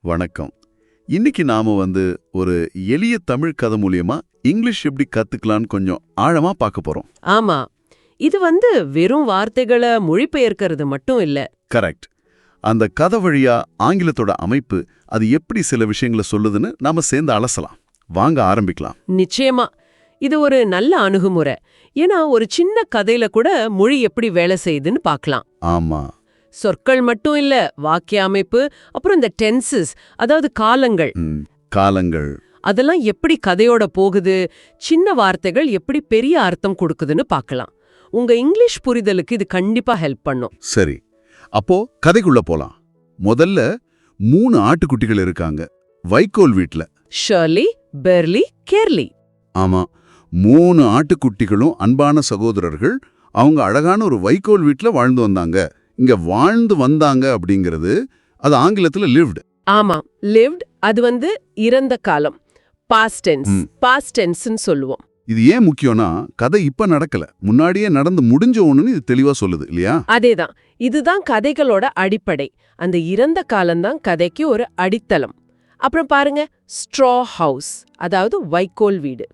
வணக்கம். இன்னைக்கு நாம ஒரு எளிய தமிழ் கதை மூலியமா இங்கிலீஷ் எப்படி கத்துக்கலாம்னு கொஞ்சம் ஆழமா பார்க்க போறோம். ஆமா, இது வெறும் வார்த்தைகளை மொழிபெயர்க்கிறது மட்டும் இல்ல. கரெக்ட். அந்த கதை வழியா ஆங்கிலத்தோட அமைப்பு அது எப்படி சில விஷயங்களை சொல்லுதுன்னு நாம சேர்ந்து அலசலாம். வாங்க ஆரம்பிக்கலாம். நிச்சயமா இது ஒரு நல்ல அணுகுமுறை. ஏன்னா ஒரு சின்ன கதையில கூட மொழி எப்படி வேலை செய்யுதுன்னு பார்க்கலாம். ஆமா, சொற்கள் மட்டும் இல்ல, வாக்கிய அமைப்பு, அப்புறம் இந்த டென்சஸ், அதாவது காலங்கள், காலங்கள் அதெல்லாம் எப்படி கதையோட போகுது, சின்ன வார்த்தைகள் எப்படி பெரிய அர்த்தம் கொடுக்குதுன்னு பார்க்கலாம். உங்க இங்கிலீஷ் புரிதலுக்கு இது கண்டிப்பா ஹெல்ப் பண்ணும். சரி, அப்போ கதைக்குள்ள போலாம். முதல்ல 3 ஆட்டுக்குட்டிகள் இருக்காங்க வைக்கோல் வீட்ல. Shirley, Pearly, Curly. ஆமா, 3 ஆட்டுக்குட்டிகளும் அன்பான சகோதரர்கள். அவங்க அழகான ஒரு வைக்கோல் வீட்ல வாழ்ந்து வந்தாங்க. இங்க வாழ்ந்து வந்தாங்க அப்படிங்கிறது அது ஆங்கிலத்துல லிவ்ட். ஆமா, லிவ்ட் அது இறந்த காலம், பாஸ்ட் டென்ஸ், பாஸ்ட் டென்ஸ்னு சொல்லுவோம். இது ஏன் முக்கியம்னா கதை இப்ப நடக்கல, முன்னாடியே நடந்து முடிஞ்ச ஒண்ணுன்னு இது தெளிவா சொல்லுது இல்லையா? அதேதான், இதுதான் கதைகளோட அடிப்படை. அந்த இறந்த காலம்தான் கதைக்கு ஒரு அடித்தளம். அப்புறம் பாருங்க, ஸ்ட்ரா ஹவுஸ், அதாவது வைக்கோல் வீடு.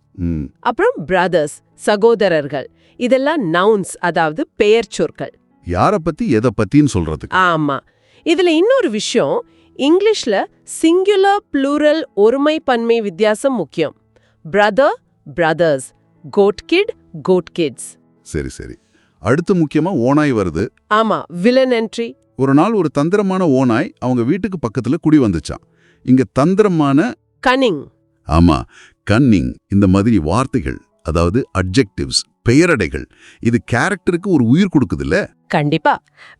அப்புறம் பிரதர்ஸ், சகோதரர்கள், இதெல்லாம் நவுன்ஸ், அதாவது பெயர் சொற்கள். யார பத்தி எதை பத்தின்னு சொல்றது. ஆமா, இதுல இன்னொரு விஷயம், இங்கிலீஷ்ல சிங்குலர் ப்ளூரல் ஒருமை பன்மை வித்தியாசம் முக்கியம். Brother, brothers, goat kid, goat kids. சரி சரி. அடுத்து முக்கியமா ஓநாய் வருது. ஆமா, வில்லன் என்ட்ரி. ஒரு நாள் ஒரு தந்திரமான ஓநாய் அவங்க வீட்டுக்கு பக்கத்துல குடி வந்துச்சான். இங்க தந்திரமான கனிங். ஆமா, கன்னிங், இந்த மாதிரி வார்த்தைகள், அதாவது அட்ஜெக்டிவ்ஸ், பெயரடைகள், இது கேரக்டருக்கு ஒரு உயிர் கொடுக்குதுல்ல. கண்டிப்பா.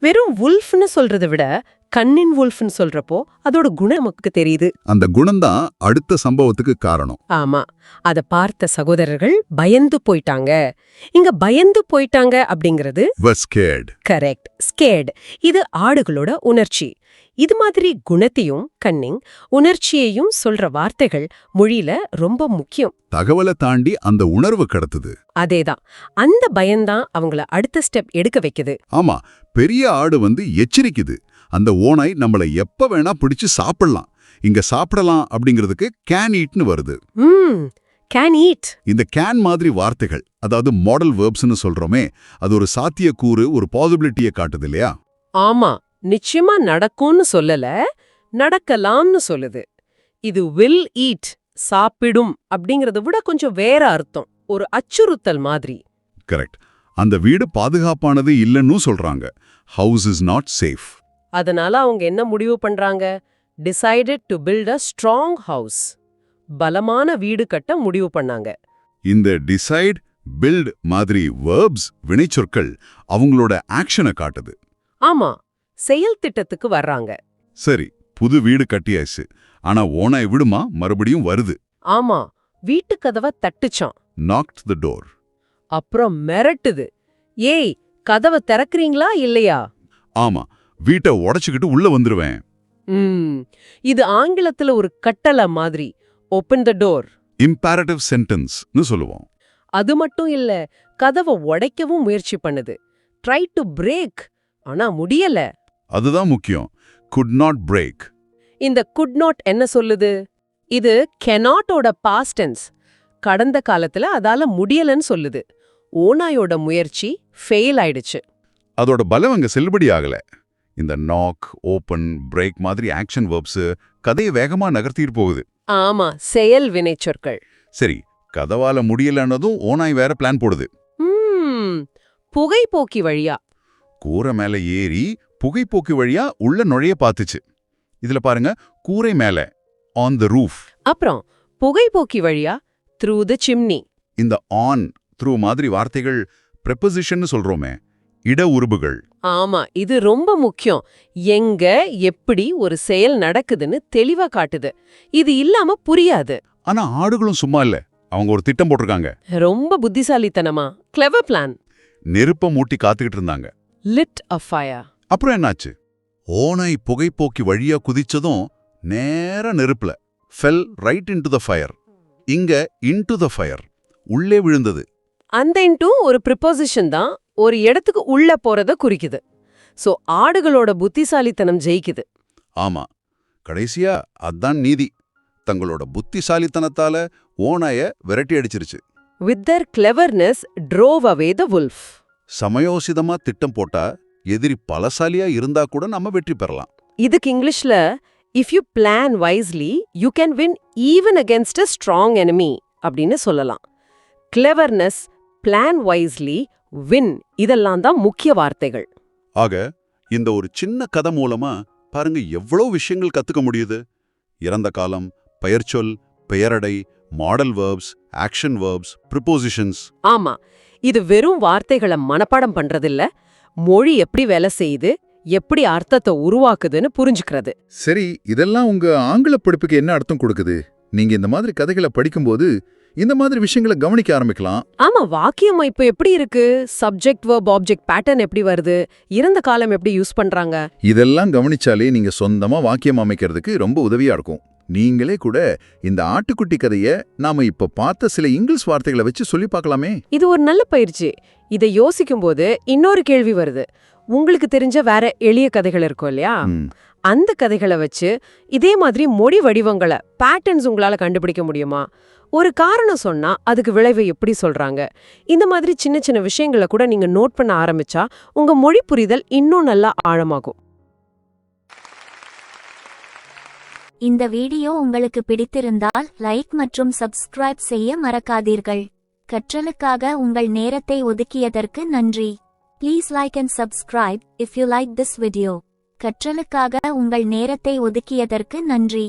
வெறும் வுல்ஃப்னு சொல்றதை விட கண்ணின் வுல்ஃப்னு சொல்றப்போ அதோட குணம் நமக்கு தெரியுது. அந்த குணம்தான் அடுத்த சம்பவத்துக்கு காரணம். ஆமா, அத பார்த்த சகோதரர்கள் பயந்து போயிட்டாங்க. இங்க பயந்து போயிட்டாங்க அப்படிங்கிறது கரெக்ட், ஸ்கேர்ட். இது ஆடுகளோட உணர்ச்சி. இது மாதிரி குணத்தையும் கன்னிங் உணர்ச்சியையும் சொல்ற வார்த்தைகள் மொழியில ரொம்ப முக்கியம். தகவலை தாண்டி அந்த உணர்வு கடத்துது. அதேதான், அந்த பயம்தான் அவங்கள அடுத்த ஸ்டெப் எடுக்க வைக்குது. ஆமா, பெரிய ஆடு எச்சரிக்குது. அந்த ஓநாய் நம்மள எப்ப வேணா பிடிச்சு சாப்பிடலாம், இங்க சாப்பிடலாம் அப்படிங்கிறதுக்கு கேன் ஈட்னு வருது. Can eat. இந்த கேன் மாதிரி வார்த்தைகள், அதாவது மாடல் வெர்ப்ஸ்னு சொல்றோமே, அது ஒரு சாத்தியக்கூறு, ஒரு பாசிபிலிட்டியை காட்டுது இல்லையா? ஆமா, நிச்சயமா நடக்கும்னு சொல்லல, நடக்கலாம்னு சொல்லுது. இது வில் ஈட், சாப்பிடும் அப்படிங்கறத விட கொஞ்சம் வேற அர்த்தம், ஒரு அச்சுறுத்தல் மாதிரி. கரெக்ட். அந்த வீடு பாதுகாப்பானது இல்லைன்னு சொல்றாங்க. House is not safe. அதனால அவங்க என்ன முடிவு பண்றாங்க? Decided to build a strong house. பலமான வீடு கட்ட முடிவு பண்ணாங்க. இந்த டிசைட், பில்ட் மாதிரி வெர்ப்ஸ், வினைச்சொற்கள் அவங்களோட ஆக்ஷனை காட்டுது. ஆமா, செயல் திட்டத்துக்கு வர்றாங்க. சரி, புது வீடு கட்டியாச்சு. ஆனா ஓனாய் விடுமா, மறுபடியும் வருது. ஆமா, வீட்டு கதவை தட்டுச்சான். knocked the door. அப்புறம் மிரட்டுது. ஏய், கதவை திறக்கறீங்களா இல்லையா? ஆமா, வீட்டை உடைச்சுக்கிட்டு உள்ள வந்துருவேன். இது ஆங்கிலத்துல ஒரு கட்டளை மாதிரி. Open the door. இம்பேரட்டிவ் சென்டென்ஸ்னு சொல்லுவோம். அது மட்டும் இல்ல, கதவை உடைக்கவும் முயற்சி பண்ணுது. ட்ரை டு பிரேக், ஆனா முடியல. அதுதான் முக்கியம். could not break. இந்த could not என்ன சொல்லுது? இது cannot-ஓட past tense. கடந்த காலத்துல அதால முடியலன்னு சொல்லுது. ஓநாயோட முயற்சி ஃபெயில் ஆயிடுச்சு. அதோட பலம் அங்க செல்லுபடி ஆகல. இந்த நாக், ஓபன், பிரேக் மாதிரி ஆக்ஷன் வெர்ப்ஸ் கதையை வேகமா நகர்த்திட்டு போகுது. ஆமா, செயல் வினைச்சொற்கள். சரி, கதவால முடியலன்னதும் ஓநாய் வேற பிளான் போடுது. புகைப்போக்கி வழியா, கூரை மேல ஏறி புகைப்போக்கி வழியா உள்ள நுழைய பார்த்துச்சு. இதுல பாருங்க, கூரை மேல, ஆன் த ரூஃப். அப்புறம் புகைப்போக்கி வழியா, த்ரூ த சிம்னி. இந்த ஆன், த்ரூ மாதிரி வார்த்தைகள் ப்ரெப்போசிஷன் சொல்றோமே, இட உருபுகள். ஆமா, இது ரொம்ப முக்கியம். எங்க எப்படி ஒரு செயல் நடக்குதுன்னு தெளிவா காட்டுது. இது இல்லாம புரியாது. ஆனா ஆடுகளும் சும்மா இல்ல, அவங்க ஒரு திட்டம் போட்டிருக்காங்க. ரொம்ப புத்திசாலித்தனமா, கிளவர் பிளான். நெருப்ப மூட்டி காத்துக்கிட்டு இருந்தாங்க. Lit a fire. அப்புறம் என்னாச்சு? ஓநாய் புகைப்போக்கி வழியா குதிச்சதும் நேர நெருப்புல, fell right into the fire. இங்க இன்டு த ஃபயர், உள்ளே விழுந்தது. அந்த இன்டு ஒரு ப்ரிப்போசிஷன் தான், ஒரு இடத்துக்கு உள்ள போறத குறிக்குது. சோ ஆடுகளோட புத்திசாலித்தனம் ஜெயிக்குது. ஆமா, கடைசியா அதான் நீதி. தங்களோட புத்திசாலித்தனத்தால ஓநாய விரட்டி அடிச்சிருச்சு. With their cleverness drove away the wolf. சமயோசிதமா திட்டம் போட்டா எதிரி பலசாலியா இருந்தா கூட நம்ம வெற்றி பெறலாம். இதுக்கு இங்கிலீஷ்ல if you plan wisely you can win even against a strong enemy அப்படின்னு சொல்லலாம். cleverness, plan wisely, win இதெல்லாம் தான் முக்கிய வார்த்தைகள். ஆக இந்த ஒரு சின்ன கதை மூலமா பாருங்க எவ்வளவு விஷயங்கள் கத்துக்க முடியுது. இறந்த காலம், பெயர்ச்சொல், பெயரடை, model verbs, action verbs, prepositions. ஆமா, இது வெறும் வார்த்தைகளை மனப்பாடம் பண்றதில்ல, மொழி எப்படி வேலை செய்யுது, எப்படி அர்த்தத்தை உருவாக்குதுன்னு புரிஞ்சுக்கிறது. சரி, இதெல்லாம் உங்க ஆங்கில படிப்புக்கு என்ன அர்த்தம் கொடுக்குது? நீங்க இந்த மாதிரி கதைகளை படிக்கும்போது இந்த மாதிரி விஷயங்களை கவனிக்க ஆரம்பிக்கலாம். ஆமா, வாக்கியம் இப்ப எப்படி இருக்கு, சப்ஜெக்ட் வெர்ப் ஆப்ஜெக்ட் பேட்டர்ன் எப்படி வருது, இறந்த காலம் எப்படி யூஸ் பண்றாங்க, இதெல்லாம் கவனிச்சாலே நீங்க சொந்தமா வாக்கியம் அமைக்கிறதுக்கு ரொம்ப உதவியா இருக்கும். நீங்களே கூட இந்த ஆட்டுக்குட்டி கதைய நாம இப்ப பார்த்த சில இங்கிலீஷ் வார்த்தைகளை வச்சு சொல்லி பார்க்கலாமே. இது ஒரு நல்ல பயிற்சி. இதை யோசிக்கும் போது இன்னொரு கேள்வி வருது. உங்களுக்கு தெரிஞ்ச வேற எளிய கதைகள் இருக்கும் இல்லையா, அந்த கதைகளை வச்சு இதே மாதிரி மொழி வடிவங்களை, பேட்டர்ன்ஸ் உங்களால கண்டுபிடிக்க முடியுமா? ஒரு காரணம் சொன்னா அதுக்கு விளைவை எப்படி சொல்றாங்க, இந்த மாதிரி சின்ன சின்ன விஷயங்களை கூட நீங்க நோட் பண்ண ஆரம்பிச்சா உங்க மொழி புரிதல் இன்னும் நல்லா ஆழமாகும். இந்த வீடியோ உங்களுக்கு பிடித்திருந்தால் லைக் மற்றும் சப்ஸ்கிரைப் செய்ய மறக்காதீர்கள். கற்றலுக்காக உங்கள் நேரத்தை ஒதுக்கியதற்கு நன்றி. Please like and subscribe if you like this video. கற்றலுக்காக உங்கள் நேரத்தை ஒதுக்கியதற்கு நன்றி.